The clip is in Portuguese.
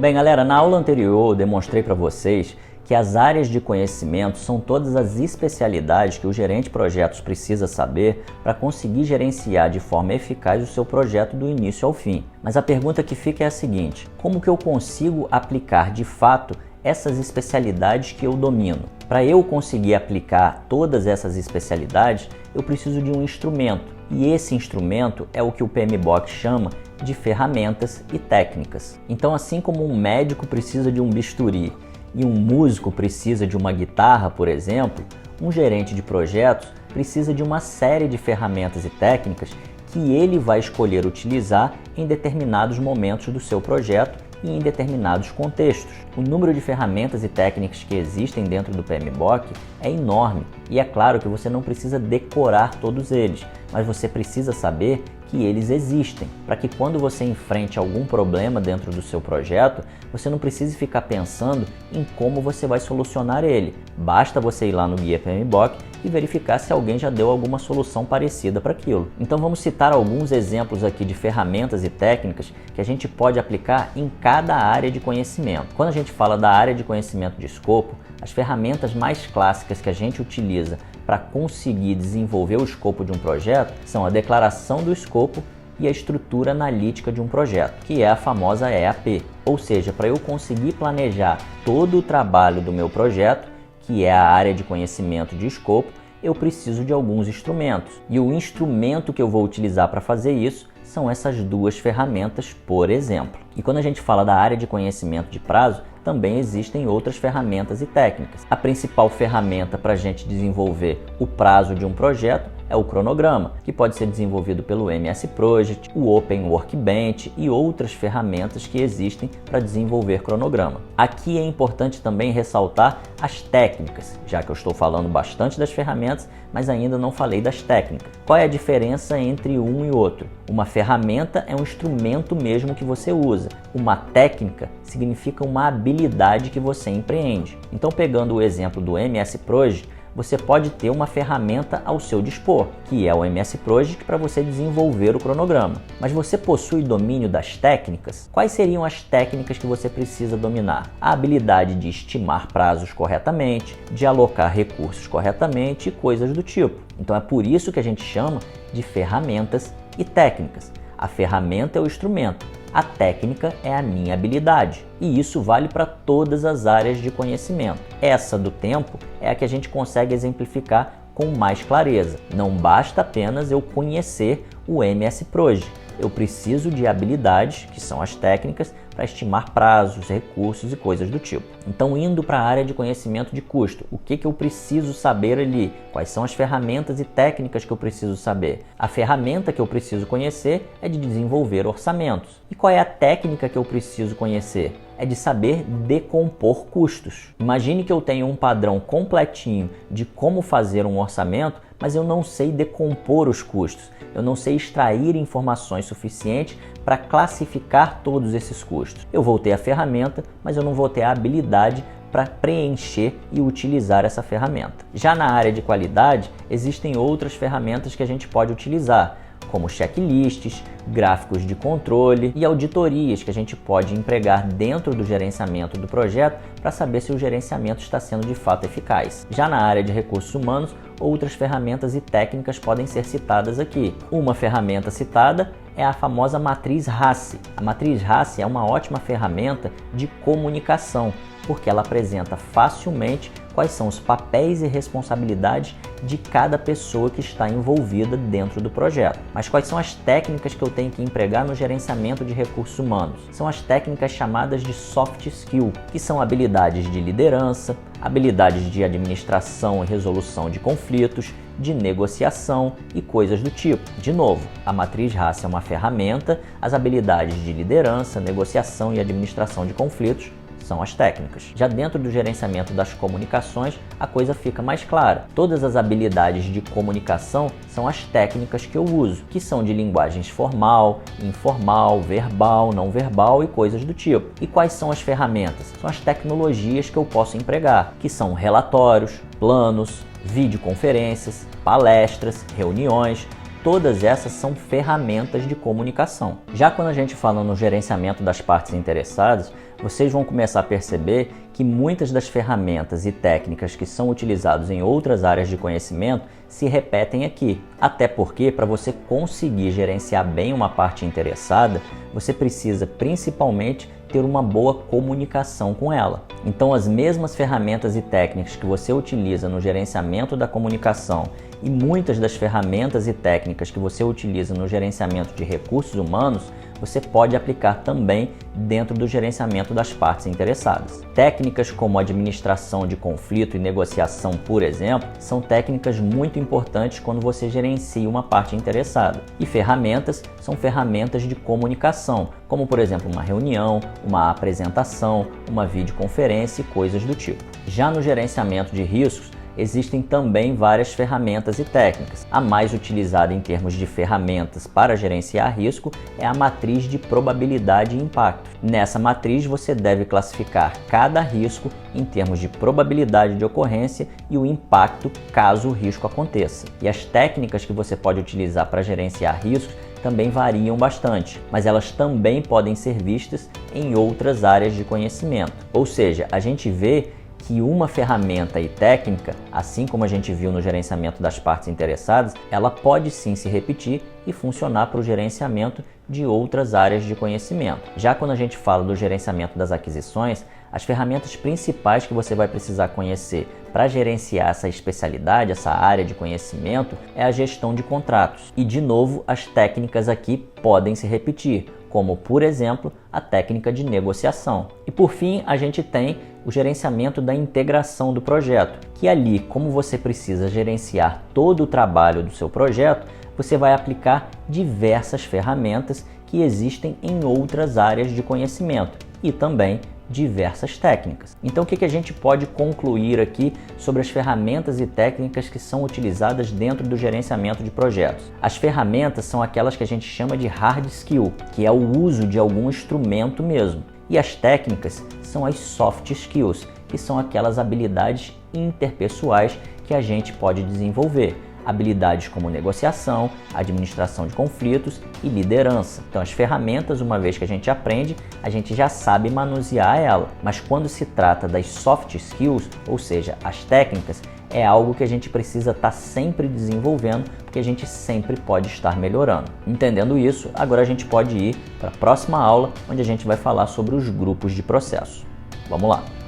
Bem, galera, na aula anterior eu demonstrei para vocês que as áreas de conhecimento são todas as especialidades que o gerente de projetos precisa saber para conseguir gerenciar de forma eficaz o seu projeto do início ao fim. Mas a pergunta que fica é a seguinte: como que eu consigo aplicar de fato essas especialidades que eu domino? Para eu conseguir aplicar todas essas especialidades, eu preciso de um instrumento. E esse instrumento é o que o PMBOK chama de ferramentas e técnicas. Então, assim como um médico precisa de um bisturi e um músico precisa de uma guitarra, por exemplo, um gerente de projetos precisa de uma série de ferramentas e técnicas que ele vai escolher utilizar em determinados momentos do seu projeto e em determinados contextos. O número de ferramentas e técnicas que existem dentro do PMBOK é enorme e é claro que você não precisa decorar todos eles, mas você precisa saber que eles existem, para que quando você enfrente algum problema dentro do seu projeto, você não precise ficar pensando em como você vai solucionar ele. Basta você ir lá no Guia PMBOK e verificar se alguém já deu alguma solução parecida para aquilo. Então vamos citar alguns exemplos aqui de ferramentas e técnicas que a gente pode aplicar em cada área de conhecimento. Quando a gente fala da área de conhecimento de escopo, as ferramentas mais clássicas que a gente utiliza para conseguir desenvolver o escopo de um projeto são a declaração do escopo e a estrutura analítica de um projeto, que é a famosa EAP. Ou seja, para eu conseguir planejar todo o trabalho do meu projeto, que é a área de conhecimento de escopo, eu preciso de alguns instrumentos. E o instrumento que eu vou utilizar para fazer isso são essas duas ferramentas, por exemplo. E quando a gente fala da área de conhecimento de prazo, também existem outras ferramentas e técnicas. A principal ferramenta para a gente desenvolver o prazo de um projeto é o cronograma, que pode ser desenvolvido pelo MS Project, o Open Workbench e outras ferramentas que existem para desenvolver cronograma. Aqui é importante também ressaltar as técnicas, já que eu estou falando bastante das ferramentas, mas ainda não falei das técnicas. Qual é a diferença entre um e outro? Uma ferramenta é um instrumento mesmo que você usa. Uma técnica significa uma habilidade que você empreende. Então, pegando o exemplo do MS Project, você pode ter uma ferramenta ao seu dispor, que é o MS Project, para você desenvolver o cronograma. Mas você possui domínio das técnicas? Quais seriam as técnicas que você precisa dominar? A habilidade de estimar prazos corretamente, de alocar recursos corretamente e coisas do tipo. Então é por isso que a gente chama de ferramentas e técnicas. A ferramenta é o instrumento. A técnica é a minha habilidade, e isso vale para todas as áreas de conhecimento. Essa do tempo é a que a gente consegue exemplificar com mais clareza. Não basta apenas eu conhecer o MS Project. Eu preciso de habilidades, que são as técnicas, para estimar prazos, recursos e coisas do tipo. Então, indo para a área de conhecimento de custo, o que eu preciso saber ali? Quais são as ferramentas e técnicas que eu preciso saber? A ferramenta que eu preciso conhecer é de desenvolver orçamentos. E qual é a técnica que eu preciso conhecer? É de saber decompor custos. Imagine que eu tenho um padrão completinho de como fazer um orçamento, mas eu não sei decompor os custos. Eu não sei extrair informações suficientes para classificar todos esses custos. Eu vou ter a ferramenta, mas eu não vou ter a habilidade para preencher e utilizar essa ferramenta. Já na área de qualidade, existem outras ferramentas que a gente pode utilizar, como checklists, gráficos de controle e auditorias que a gente pode empregar dentro do gerenciamento do projeto para saber se o gerenciamento está sendo de fato eficaz. Já na área de recursos humanos, outras ferramentas e técnicas podem ser citadas aqui. Uma ferramenta citada é a famosa matriz RACI. A matriz RACI é uma ótima ferramenta de comunicação, porque ela apresenta facilmente quais são os papéis e responsabilidades de cada pessoa que está envolvida dentro do projeto. Mas quais são as técnicas que eu tenho que empregar no gerenciamento de recursos humanos? São as técnicas chamadas de soft skill, que são habilidades de liderança, habilidades de administração e resolução de conflitos, de negociação e coisas do tipo. De novo, a matriz RACI é uma ferramenta, as habilidades de liderança, negociação e administração de conflitos são as técnicas. Já dentro do gerenciamento das comunicações, a coisa fica mais clara. Todas as habilidades de comunicação são as técnicas que eu uso, que são de linguagens formal, informal, verbal, não verbal e coisas do tipo. E quais são as ferramentas? São as tecnologias que eu posso empregar, que são relatórios, planos, videoconferências, palestras, reuniões. Todas essas são ferramentas de comunicação. Já quando a gente fala no gerenciamento das partes interessadas, vocês vão começar a perceber que muitas das ferramentas e técnicas que são utilizadas em outras áreas de conhecimento se repetem aqui. Até porque, para você conseguir gerenciar bem uma parte interessada, você precisa principalmente ter uma boa comunicação com ela. Então, as mesmas ferramentas e técnicas que você utiliza no gerenciamento da comunicação e muitas das ferramentas e técnicas que você utiliza no gerenciamento de recursos humanos, você pode aplicar também dentro do gerenciamento das partes interessadas. Técnicas como administração de conflito e negociação, por exemplo, são técnicas muito importantes quando você gerencia uma parte interessada. E ferramentas são ferramentas de comunicação, como por exemplo uma reunião, uma apresentação, uma videoconferência e coisas do tipo. Já no gerenciamento de riscos, existem também várias ferramentas e técnicas. A mais utilizada em termos de ferramentas para gerenciar risco é a matriz de probabilidade e impacto. Nessa matriz você deve classificar cada risco em termos de probabilidade de ocorrência e o impacto caso o risco aconteça. E as técnicas que você pode utilizar para gerenciar riscos também variam bastante, mas elas também podem ser vistas em outras áreas de conhecimento. Ou seja, a gente vê que uma ferramenta e técnica, assim como a gente viu no gerenciamento das partes interessadas, ela pode sim se repetir e funcionar para o gerenciamento de outras áreas de conhecimento. Já quando a gente fala do gerenciamento das aquisições, as ferramentas principais que você vai precisar conhecer para gerenciar essa especialidade, essa área de conhecimento, é a gestão de contratos. E de novo, as técnicas aqui podem se repetir, como por exemplo, a técnica de negociação. E por fim, a gente tem o gerenciamento da integração do projeto, que ali, como você precisa gerenciar todo o trabalho do seu projeto, você vai aplicar diversas ferramentas que existem em outras áreas de conhecimento e também diversas técnicas. Então, o que a gente pode concluir aqui sobre as ferramentas e técnicas que são utilizadas dentro do gerenciamento de projetos? As ferramentas são aquelas que a gente chama de hard skill, que é o uso de algum instrumento mesmo. E as técnicas são as soft skills, que são aquelas habilidades interpessoais que a gente pode desenvolver. Habilidades como negociação, administração de conflitos e liderança. Então, as ferramentas, uma vez que a gente aprende, a gente já sabe manusear ela. Mas quando se trata das soft skills, ou seja, as técnicas, é algo que a gente precisa estar sempre desenvolvendo, porque a gente sempre pode estar melhorando. Entendendo isso, agora a gente pode ir para a próxima aula, onde a gente vai falar sobre os grupos de processo. Vamos lá!